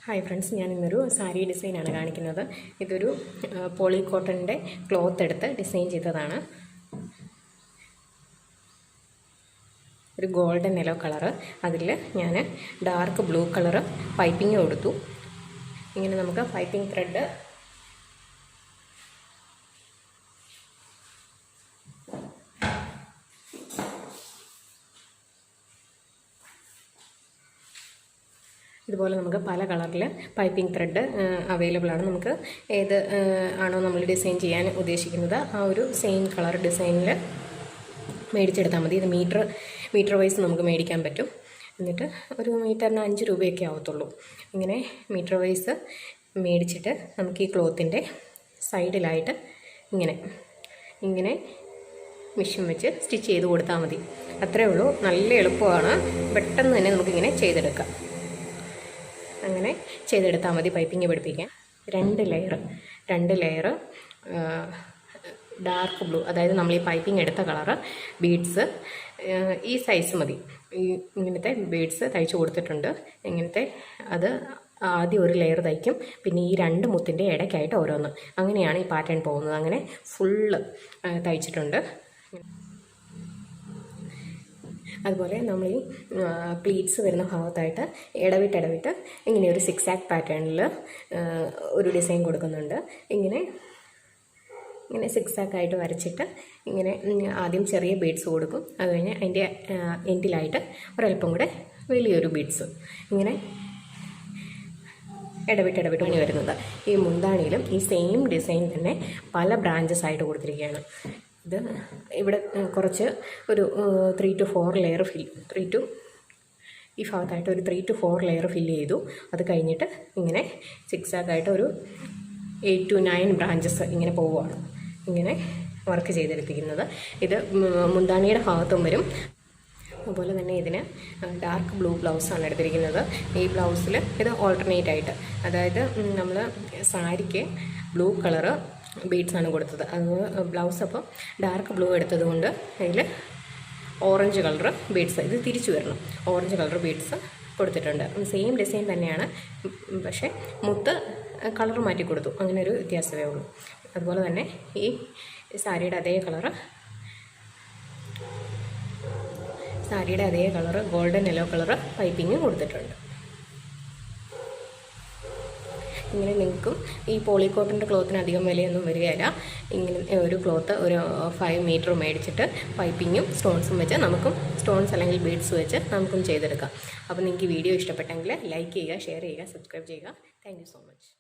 Hi friends, ഞാനിന്നൊരു sari ഡിസൈനാണ് കാണിക്കുന്നത്. ഇതൊരു പോളി കോട്ടൻ്റെ ക്ലോത്ത് എടുത്ത് ഡിസൈൻ ചെയ്തതാണ്. ഒരു ഗോൾഡൻ യെല്ലോ കളറ്, അതിൽ ഞാൻ ഡാർക്ക് ബ്ലൂ കളറ് പൈപ്പിംഗ് കൊടുത്തു. ഇങ്ങനെ നമുക്ക് പൈപ്പിംഗ് ത്രെഡ് ഇതുപോലെ നമുക്ക് പല കളറിൽ പൈപ്പിംഗ് ത്രെഡ് അവൈലബിൾ ആണ്. നമുക്ക് ഏത് ആണോ നമ്മൾ ഡിസൈൻ ചെയ്യാൻ ഉദ്ദേശിക്കുന്നത് ആ ഒരു സെയിം കളർ ഡിസൈനിൽ മേടിച്ചെടുത്താൽ മതി. ഇത് മീറ്റർ വൈസ് നമുക്ക് മേടിക്കാൻ പറ്റും. എന്നിട്ട് ഒരു മീറ്ററിന് 5 രൂപയൊക്കെ ആവത്തുള്ളൂ. ഇങ്ങനെ മീറ്റർ വൈസ് മേടിച്ചിട്ട് നമുക്ക് ഈ ക്ലോത്തിൻ്റെ സൈഡിലായിട്ട് ഇങ്ങനെ മെഷീൻ വെച്ച് സ്റ്റിച്ച് ചെയ്ത് കൊടുത്താൽ മതി. അത്രയേ ഉള്ളൂ. നല്ല എളുപ്പമാണ്. പെട്ടെന്ന് തന്നെ നമുക്കിങ്ങനെ ചെയ്തെടുക്കാം. അങ്ങനെ ചെയ്തെടുത്താൽ മതി. പൈപ്പിംഗ് പഠിപ്പിക്കാൻ 2 ലെയർ ഡാർക്ക് ബ്ലൂ, അതായത് നമ്മൾ ഈ പൈപ്പിംഗ് എടുത്ത കളറ് ബീഡ്സ് ഈ സൈസ് മതി. ഇങ്ങനത്തെ ബീഡ്സ് തയ്ച്ചു കൊടുത്തിട്ടുണ്ട്. അത് ആദ്യം ഒരു ലെയർ തയ്ക്കും, പിന്നെ ഈ 2 മുത്തിൻ്റെ ഇടയ്ക്കായിട്ട് ഓരോന്ന്. അങ്ങനെയാണ് ഈ പാറ്റേൺ പോകുന്നത്. അങ്ങനെ ഫുള്ള് തയ്ച്ചിട്ടുണ്ട്. അതുപോലെ നമ്മൾ ഈ പ്ലീറ്റ്സ് വരുന്ന ഭാഗത്തായിട്ട് ഇടവിട്ട് ഇങ്ങനെ ഒരു 6 ആക്ക് പാറ്റേണിൽ ഒരു ഡിസൈൻ കൊടുക്കുന്നുണ്ട്. ഇങ്ങനെ 6 ആക്കായിട്ട് വരച്ചിട്ട് ഇങ്ങനെ ആദ്യം ചെറിയ ബീഡ്സ് കൊടുക്കും. അത് കഴിഞ്ഞ് അതിൻ്റെ എൻഡിലായിട്ട് ഒരല്പം കൂടെ വലിയൊരു ബീഡ്സ്, ഇങ്ങനെ ഇടവിട്ട് പണി വരുന്നത്. ഈ മുന്താണിയിലും ഈ സെയിം ഡിസൈൻ തന്നെ പല ബ്രാഞ്ചസ് ആയിട്ട് കൊടുത്തിരിക്കുകയാണ്. ഇത് ഇവിടെ കുറച്ച് ഒരു 3 to 4 ലെയർ ഈ ഭാഗത്തായിട്ട് ഒരു 3 to 4 ലെയർ ഫില്ല് ചെയ്തു. അത് കഴിഞ്ഞിട്ട് ഇങ്ങനെ 6 ആക്കായിട്ട് ഒരു 8 to 9 ബ്രാഞ്ചസ് ഇങ്ങനെ പോവുകയാണ്. ഇങ്ങനെ വർക്ക് ചെയ്തെടുത്തിരിക്കുന്നത്. ഇത് മുന്താണിയുടെ ഭാഗത്തും വരും. അതുപോലെ തന്നെ ഇതിന് ഡാർക്ക് ബ്ലൂ ബ്ലൗസാണ് എടുത്തിരിക്കുന്നത്. ഈ ബ്ലൗസിൽ ഇത് ഓൾട്ടർനേറ്റ് ആയിട്ട്, അതായത് നമ്മൾ സാരിക്ക് ബ്ലൂ കളറ് ബീഡ്സാണ് കൊടുത്തത്. അത് ബ്ലൗസ് അപ്പോൾ ഡാർക്ക് ബ്ലൂ എടുത്തത് കൊണ്ട് അതിൽ ഓറഞ്ച് കളർ ബീഡ്സ്, ഇത് തിരിച്ചു വരണം, ഓറഞ്ച് കളർ ബീഡ്സ് കൊടുത്തിട്ടുണ്ട്. സെയിം ഡിസൈൻ തന്നെയാണ്, പക്ഷേ മുത്ത് കളർ മാറ്റി കൊടുത്തു. അങ്ങനെ ഒരു വ്യത്യാസമേ ഉള്ളൂ. അതുപോലെ തന്നെ ഈ സാരിയുടെ അതേ കളറ് ഗോൾഡൻ യെല്ലോ കളറ് പൈപ്പിങ്ങും കൊടുത്തിട്ടുണ്ട്. ഇങ്ങനെ നിങ്ങൾക്കും ഈ പോളിക്കോട്ടൻ്റെ ക്ലോത്തിന് അധികം വിലയൊന്നും വരികയില്ല. ഇങ്ങനെ ഒരു ക്ലോത്ത് ഒരു 5 മീറ്റർ മേടിച്ചിട്ട് പൈപ്പിങ്ങും സ്റ്റോൺസും വെച്ച് നമുക്കും സ്റ്റോൺസ് അല്ലെങ്കിൽ ബീഡ്സ് വെച്ച് നമുക്കും ചെയ്തെടുക്കാം. അപ്പോൾ നിങ്ങൾക്ക് ഈ വീഡിയോ ഇഷ്ടപ്പെട്ടെങ്കിൽ ലൈക്ക് ചെയ്യുക, ഷെയർ ചെയ്യുക, സബ്സ്ക്രൈബ് ചെയ്യുക. Thank you so much.